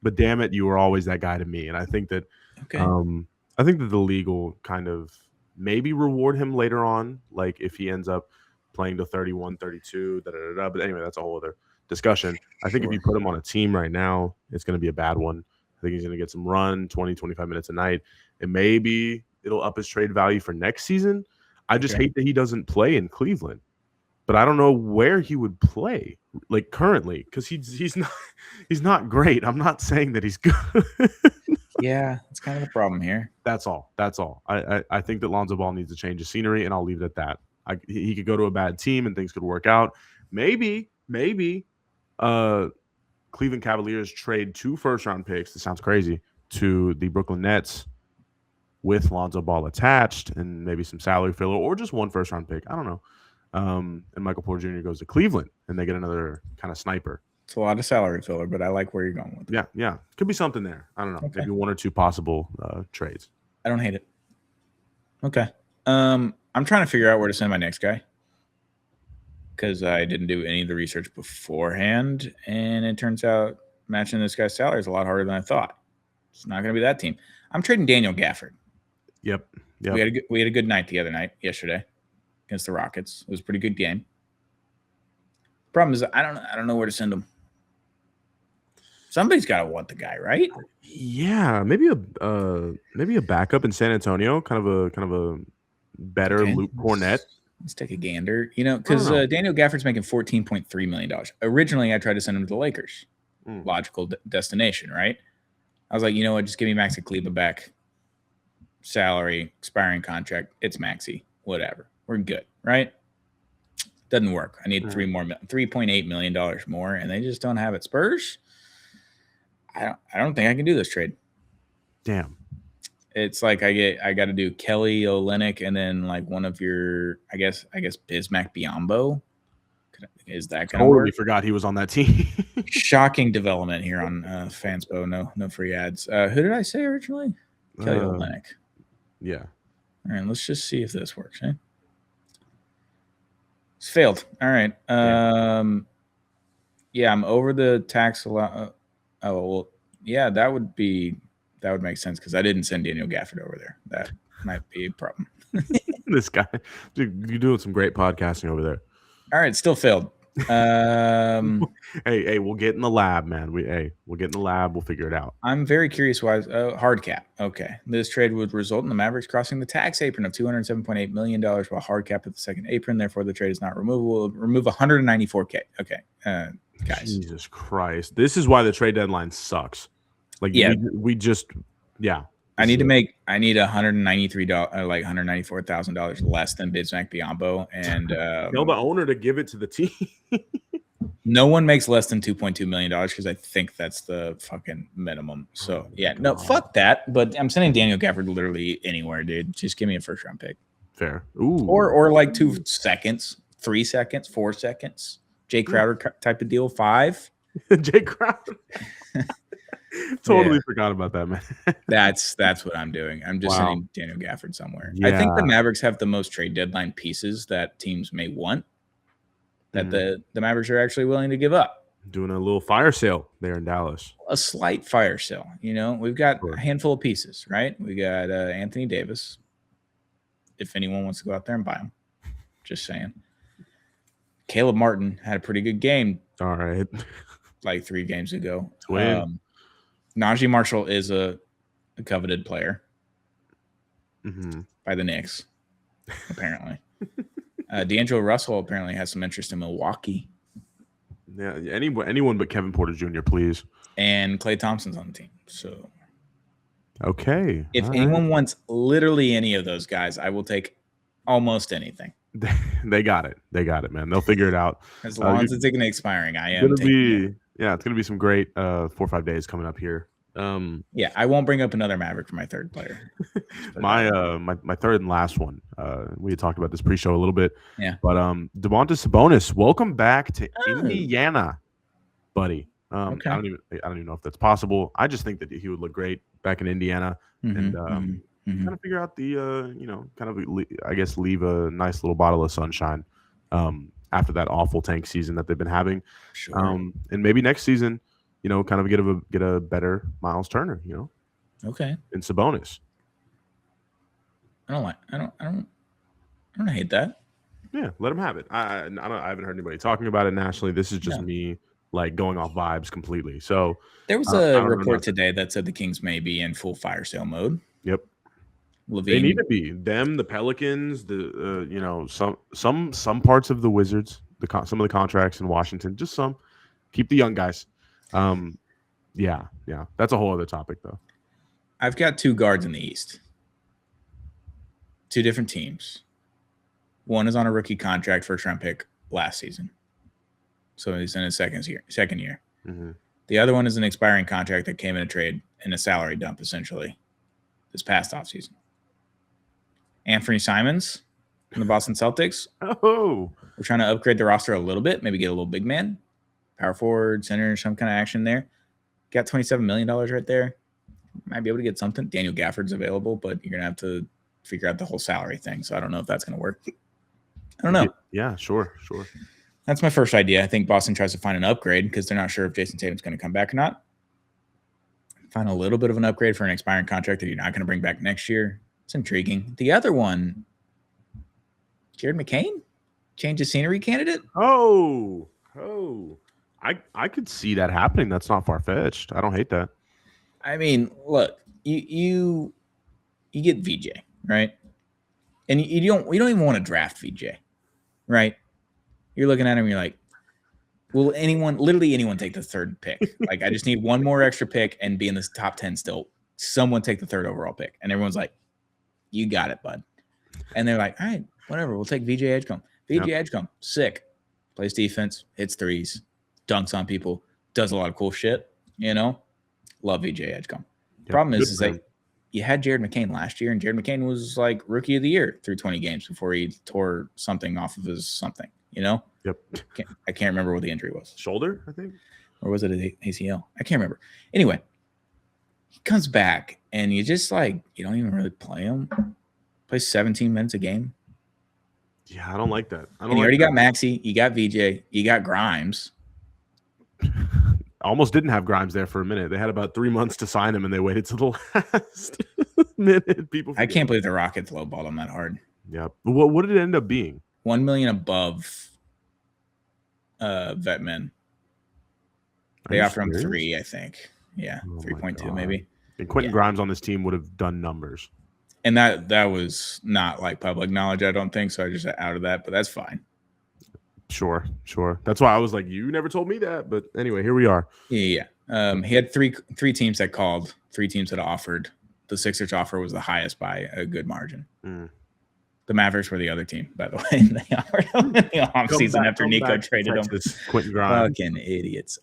but damn it, you were always that guy to me. And I think that, the league will kind of maybe reward him later on, like if he ends up playing to 31, 32, But anyway, that's a whole other discussion. I think if you put him on a team right now, it's going to be a bad one. I think he's going to get some run, 20, 25 minutes a night, and maybe it'll up his trade value for next season. I just hate that he doesn't play in Cleveland. but I don't know where he would play like currently because he's not great. I'm not saying that he's good. Yeah, that's kind of the problem here. That's all. That's all. I think that Lonzo Ball needs to change his scenery, and I'll leave it at that. He could go to a bad team and things could work out. Maybe Cleveland Cavaliers trade 2 first-round picks. This sounds crazy to the Brooklyn Nets with Lonzo Ball attached and maybe some salary filler or just 1 first-round pick. I don't know. And Michael Porter Jr. goes to Cleveland and they get another kind of sniper. It's a lot of salary filler, but I like where you're going with it. Yeah. Could be something there. I don't know. Okay. Maybe 1 or 2 possible trades. I don't hate it. Okay. I'm trying to figure out where to send my next guy because I didn't do any of the research beforehand, and it turns out matching this guy's salary is a lot harder than I thought. It's not going to be that team. I'm trading Daniel Gafford. Yep. We had a good night yesterday against the Rockets. It was a pretty good game. Problem is, I don't know where to send him. Somebody's got to want the guy, right? Yeah, maybe a backup in San Antonio, kind of a better Luke Cornett. Let's take a gander, because Daniel Gafford's making $14.3 million. Originally, I tried to send him to the Lakers. Logical destination, right? I was like, you know what? Just give me Maxi Kleber back. Salary, expiring contract. It's Maxi. Whatever. We're good, right? Doesn't work. I need $3.8 million more, and they just don't have it. Spurs. I don't think I can do this trade. Damn. It's like I got to do Kelly Olynyk and then like one of your I guess Bismack Biyombo. Is that going to work? Totally forgot he was on that team. Shocking development here on Fanspo. No free ads. Who did I say originally? Kelly Olynyk. Yeah. All right, let's just see if this works. Eh? It's failed. All right. Yeah, I'm over the tax a lot. Oh well, yeah, that would make sense because I didn't send Daniel Gafford over there. That might be a problem. This guy, dude, you're doing some great podcasting over there. All right, still failed. Hey, we'll get in the lab, man. We'll get in the lab. We'll figure it out. I'm very curious why. Hard cap. Okay, this trade would result in the Mavericks crossing the tax apron of $207.8 million, while hard cap at the second apron. Therefore, the trade is not removable. Remove $194K. Okay, guys. Jesus Christ, this is why the trade deadline sucks. Like, yeah, we just, yeah. I need $193, like $194,000 less than Bismack Biyombo, and tell the owner to give it to the team. No one makes less than $2.2 million because I think that's the fucking minimum. So no, fuck that. But I'm sending Daniel Gafford literally anywhere, dude. Just give me a first round pick. Fair. Ooh. Or like 2 seconds, 3 seconds, 4 seconds. Jay Crowder type of deal. 5. Jay Crowder. Totally forgot about that, man. That's what I'm doing. I'm just sending Daniel Gafford somewhere. Yeah. I think the Mavericks have the most trade deadline pieces that teams may want that the Mavericks are actually willing to give up. Doing a little fire sale there in Dallas. A slight fire sale. We've got a handful of pieces, right? We got Anthony Davis. If anyone wants to go out there and buy him. Just saying. Caleb Martin had a pretty good game. All right. Like 3 games ago. Najee Marshall is a coveted player by the Knicks, apparently. D'Angelo Russell apparently has some interest in Milwaukee. Yeah, anyone but Kevin Porter Jr., please. And Klay Thompson's on the team. So, okay. If anyone wants literally any of those guys, I will take almost anything. They got it. They got it, man. They'll figure it out. As long as it's expiring, I am taking it. Yeah, it's going to be some great 4 or 5 days coming up here. Yeah, I won't bring up another Maverick for my third player. my third and last one. We had talked about this pre-show a little bit. Yeah. But Domantas Sabonis, welcome back to Indiana, buddy. Okay. I don't even know if that's possible. I just think that he would look great back in Indiana, and kind of figure out the I guess leave a nice little bottle of sunshine after that awful tank season that they've been having. Sure. And maybe next season, kind of get a better Miles Turner, Okay. And Sabonis. I don't hate that. Yeah, let him have it. I haven't heard anybody talking about it nationally. This is just me like going off vibes completely. So there was a report today that said the Kings may be in full fire sale mode. Yep. Levine. They need to be them, the Pelicans, some parts of the Wizards, some of the contracts in Washington, just some. Keep the young guys. Yeah, that's a whole other topic though. I've got 2 guards in the East. 2 different teams. One is on a rookie contract, first round pick last season, so he's in his second year. Mm-hmm. The other one is an expiring contract that came in a trade in a salary dump, essentially, this past offseason. Anthony Simons from the Boston Celtics. Oh, we're trying to upgrade the roster a little bit, maybe get a little big man, power forward, center, some kind of action there. Got $27 million right there. Might be able to get something. Daniel Gafford's available, but you're going to have to figure out the whole salary thing. So I don't know if that's going to work. I don't know. Yeah, sure. That's my first idea. I think Boston tries to find an upgrade because they're not sure if Jason Tatum's going to come back or not. Find a little bit of an upgrade for an expiring contract that you're not going to bring back next year. It's intriguing. The other one, Jared McCain, change of scenery candidate. Oh, I could see that happening. That's not far-fetched. I don't hate that. I mean, look, you get VJ, right? And you don't even want to draft VJ, right? You're looking at him, you're like, will literally anyone take the 3rd pick? Like, I just need one more extra pick and be in this top 10 still. Someone take the 3rd overall pick. And everyone's like, you got it, bud. And they're like, all right, whatever. We'll take VJ Edgecombe. VJ Edgecombe, sick. Plays defense, hits threes, dunks on people, does a lot of cool shit, Love VJ Edgecombe. Problem is that you had Jared McCain last year, and Jared McCain was like rookie of the year through 20 games before he tore something off of his something, Yep. I can't remember what the injury was. Shoulder, I think. Or was it an ACL? I can't remember. Anyway, he comes back, and you just you don't even really play him. Plays 17 minutes a game. Yeah, I don't like that. You already got Maxey, you got VJ, you got Grimes. Almost didn't have Grimes there for a minute. They had about 3 months to sign him, and they waited to the last minute. I can't believe the Rockets lowballed him that hard. Yeah. What did it end up being? $1 million above vet men. They offered him 3, I think. Yeah, 3.2 maybe. And Quentin Grimes on this team would have done numbers. And that was not public knowledge, I don't think. So I just outed that, but that's fine. Sure. That's why I was like, you never told me that. But anyway, here we are. Yeah. He had three teams that called, 3 teams that offered. The Sixers offer was the highest by a good margin. The Mavericks were the other team, by the way. They offered him in the offseason after Nico traded him. Quentin Grimes. Fucking idiots.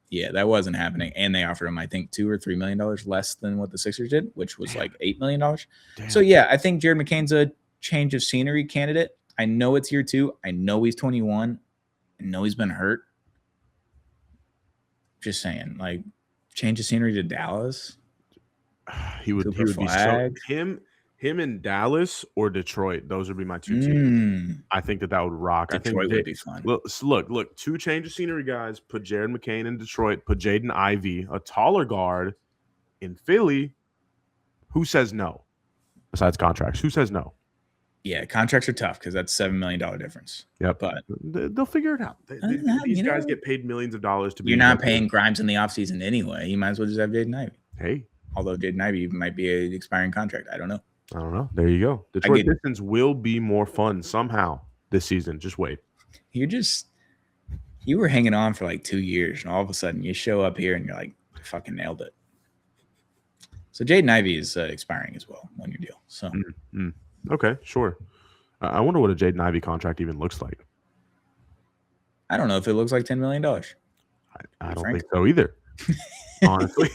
Yeah, that wasn't happening. And they offered him, I think, $2 or $3 million less than what the Sixers did, which was like $8 million. Damn. So, yeah, I think Jared McCain's a change of scenery candidate. I know it's year 2. I know he's 21. I know he's been hurt. Just saying, change of scenery to Dallas. He would be so him in Dallas or Detroit. Those would be my 2 teams. I think that would rock. Detroit would be fun. Look, 2 change of scenery guys. Put Jared McCain in Detroit. Put Jaden Ivey, a taller guard, in Philly. Who says no? Besides contracts, who says no? Yeah, contracts are tough because that's $7 million difference. Yep, but they'll figure it out. These guys get paid millions of dollars to be. You're not paying Grimes in the offseason anyway. You might as well just have Jaden Ivey. Hey, although Jaden Ivey might be an expiring contract. I don't know. There you go. Detroit Pistons will be more fun somehow this season. Just wait. You were hanging on for 2 years, and all of a sudden you show up here and you're like, fucking nailed it. So Jaden Ivey is expiring as well, 1-year deal. So. Okay, sure. I wonder what a Jaden Ivey contract even looks like. I don't know if it looks like $10 million. I don't think so either, honestly.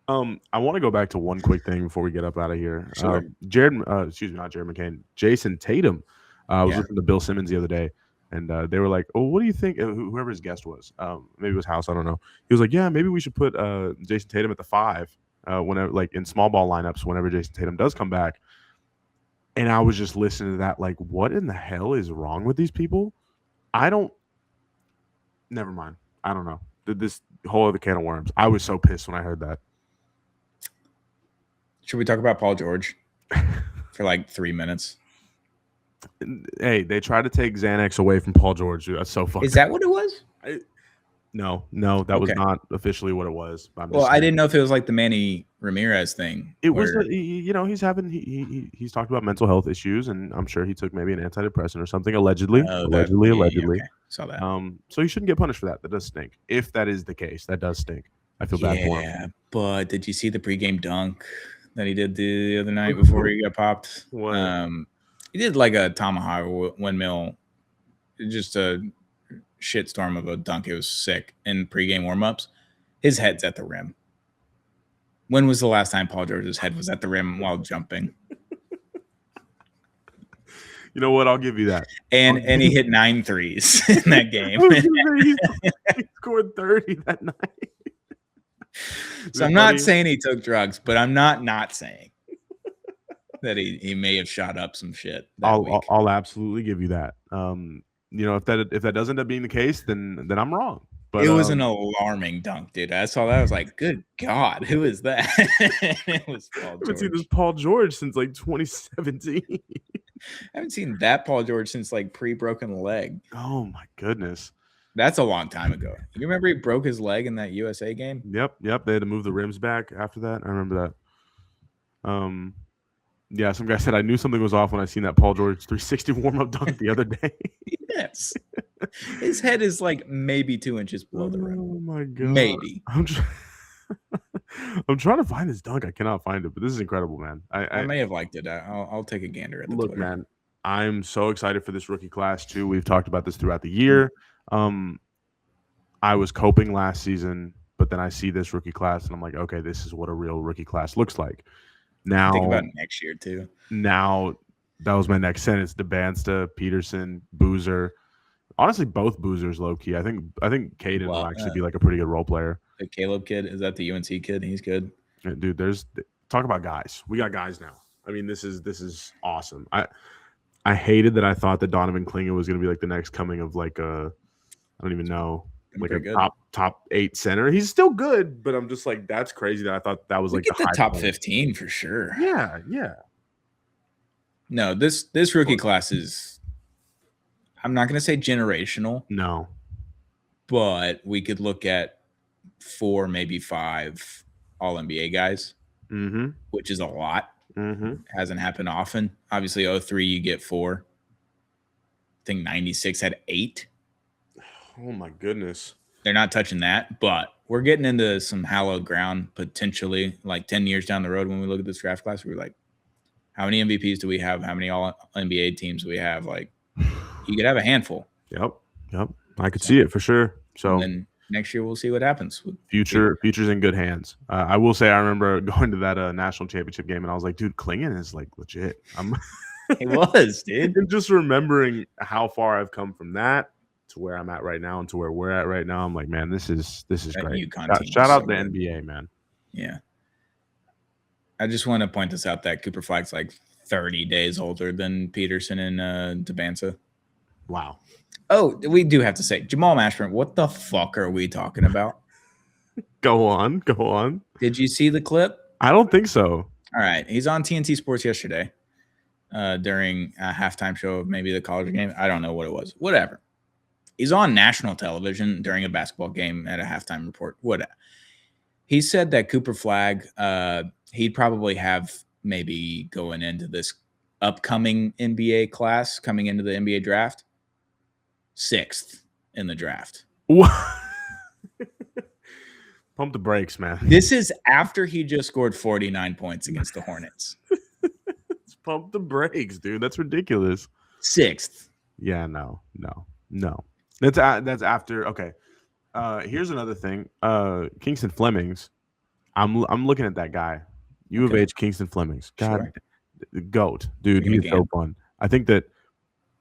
I want to go back to one quick thing before we get up out of here. Sure. Not Jared McCain. Jason Tatum. I was listening to Bill Simmons the other day, and they were like, "Oh, what do you think?" Whoever his guest was, maybe it was House. I don't know. He was like, "Yeah, maybe we should put Jason Tatum at the 5 whenever, in small ball lineups, whenever Jason Tatum does come back." And I was just listening to that, what in the hell is wrong with these people? Never mind. I don't know. This whole other can of worms. I was so pissed when I heard that. Should we talk about Paul George for 3 minutes? Hey, they tried to take Xanax away from Paul George. Dude. That's so fucking. Is that what it was? No, that was Okay. not officially what it was. I'm Well, just I saying. didn't know if it was like the Manny Ramirez thing It was, where he's having he's talked about mental health issues, and I'm sure he took maybe an antidepressant or something. Allegedly, that yeah, allegedly. okay. Saw that. So he shouldn't get punished for that. That does stink. If that is the case, that does stink. I feel bad for him. Yeah, but did you see the pregame dunk that he did the other night before he got popped? What? He did like a tomahawk windmill, just a shitstorm of a dunk. It was sick in pregame warmups. His head's at the rim. When was the last time Paul George's head was at the rim while jumping? You know what? I'll give you that. And he hit 9 threes in that game. He scored 30 that night. So I'm not saying he took drugs, but I'm not saying that he may have shot up some shit that week. I'll absolutely give you that. If that doesn't end up being the case, then I'm wrong. But it was an alarming dunk, dude. I saw that. I was like, good God, who is that? It was Paul George. I haven't seen this Paul George since like 2017. I haven't seen that Paul George since like pre-broken leg. Oh my goodness. That's a long time ago. You remember he broke his leg in that USA game? Yep. They had to move the rims back after that. I remember that. Yeah, some guy said I knew something was off when I seen that Paul George 360 warm-up dunk the other day. Yes. His head is like maybe 2 inches below the rim. Oh my God. Maybe. I'm trying to find this dunk. I cannot find it, but this is incredible, man. I may have liked it. I'll take a gander at the look, Twitter. man. I'm so excited for this rookie class too. We've talked about this throughout the year. I was coping last season, but then I see this rookie class and I'm like, okay, this is what a real rookie class looks like. Now, think about next year too. Now, that was my next sentence. DeBansta, Peterson, Boozer. Honestly, both Boozers low key. I think Caden will actually be like a pretty good role player. The Caleb kid, is that the UNC kid? He's good. Yeah, dude, talk about guys. We got guys now. I mean, this is awesome. I hated that I thought that Donovan Klinger was going to be like the next coming of like I don't even know, like a top 8 center. He's still good, but I'm just like, that's crazy that I thought that was like the top 15 for sure. Yeah. No, this rookie class is, I'm not going to say generational. No. But we could look at 4, maybe 5 All-NBA guys, which is a lot. Hasn't happened often. Obviously, 03, you get 4. I think 96 had 8. Oh, my goodness. They're not touching that, but we're getting into some hallowed ground potentially like 10 years down the road when we look at this draft class. We're like, how many MVPs do we have? How many All-NBA teams do we have? Like, you could have a handful. Yep. I could see it for sure. So and then next year we'll see what happens. Future's in good hands. I will say I remember going to that national championship game and I was like, dude, Klingon is like legit. He was, dude. And just remembering how far I've come from that to where I'm at right now and to where we're at right now, I'm like, man, this is great. Shout out the NBA, man. Yeah. I just want to point this out that Cooper Flag's like 30 days older than Peterson and DeBansa. Wow. Oh, we do have to say, Jamal Mashburn, what the fuck are we talking about? Go on. Did you see the clip? I don't think so. All right. He's on TNT Sports yesterday during a halftime show of maybe the college game. I don't know what it was. Whatever. He's on national television during a basketball game at a halftime report. Whatever. He said that Cooper Flag, he'd probably have maybe going into this upcoming NBA class, coming into the NBA draft, 6th in the draft. What? Pump the brakes, man. This is after he just scored 49 points against the Hornets. Pump the brakes, dude. That's ridiculous. 6th. Yeah, no. That's after. Okay. Here's another thing. Kingston Flemings. I'm looking at that guy. U of H Kingston Flemings. God, GOAT, dude. He's so fun. I think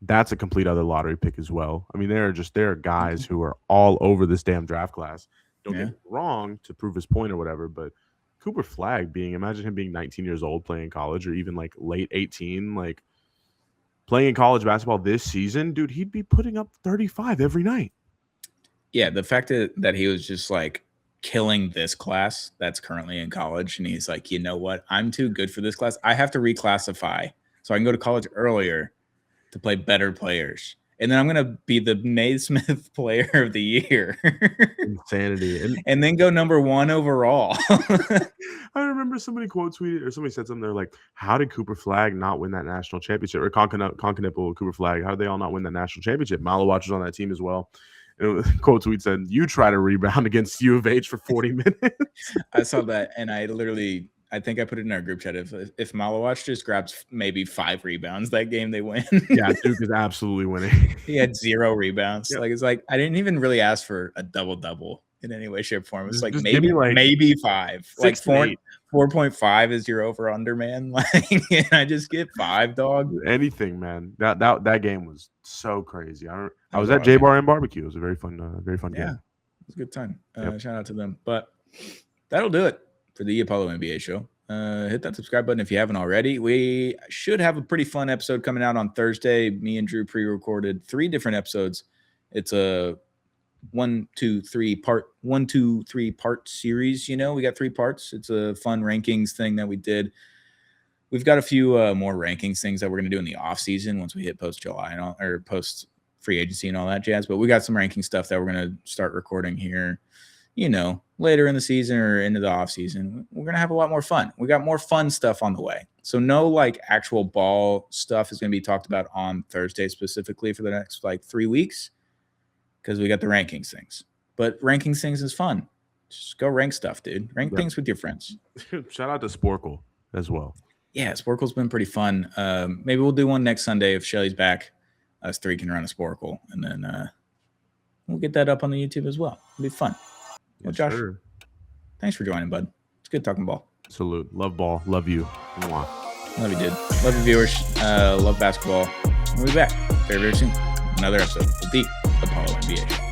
that's a complete other lottery pick as well. I mean, there are guys who are all over this damn draft class. Don't get me wrong, to prove his point or whatever, but Cooper Flag imagine him being 19 years old playing college, or even like late 18, like playing college basketball this season, dude, he'd be putting up 35 every night. Yeah, the fact that he was just like killing this class that's currently in college, and he's like, you know what? I'm too good for this class. I have to reclassify so I can go to college earlier to play better players. And then I'm going to be the Naismith player of the year. Insanity. And then go number 1 overall. I remember somebody quote tweeted or somebody said something. They're like, how did Cooper Flag not win that national championship? Or Concanipple, Cooper Flag, how did they all not win that national championship? Malawatch was on that team as well. And quote tweet said, you try to rebound against U of H for 40 minutes. I saw that, and I think I put it in our group chat. If Malawatch just grabs maybe 5 rebounds that game, they win. Yeah, Duke is absolutely winning. He had 0 rebounds. Yep. Like, it's like I didn't even really ask for a double-double in any way, shape, or form. It's like Just maybe 5. Like 4.5 is your over-under, man. Like, and I just get 5, dog. Anything, man. That game was so crazy. I was at J-Bar and Barbecue. It was a very fun game. Yeah, it was a good time. Shout out to them. But that'll do it for the Apollo NBA show. Hit that subscribe button if you haven't already. We should have a pretty fun episode coming out on Thursday. Me and Drew pre-recorded 3 different episodes. It's a 1, 2, 3 part series. You know, we got 3 parts. It's a fun rankings thing that we did. We've got a few more rankings things that we're going to do in the off season once we hit post July or post free agency and all that jazz. But we got some ranking stuff that we're going to start recording here, you know, later in the season or into the off season. We're going to have a lot more fun. We got more fun stuff on the way. So no like actual ball stuff is going to be talked about on Thursday specifically for the next like 3 weeks, because we got the rankings things. But rankings things is fun. Just go rank stuff, dude. Rank things with your friends. Shout out to Sporkle as well. Yeah, Sporkle's been pretty fun. Maybe we'll do one next Sunday if Shelly's back. Us 3 can run a Sporkle, and then we'll get that up on the YouTube as well. It'll be fun. Well, Josh, thanks for joining, bud. It's good talking ball. Salute. Love ball. Love you. Mwah. Love you, dude. Love you, viewers. Love basketball. We'll be back very, very soon. Another episode of the Apollo NBA Show.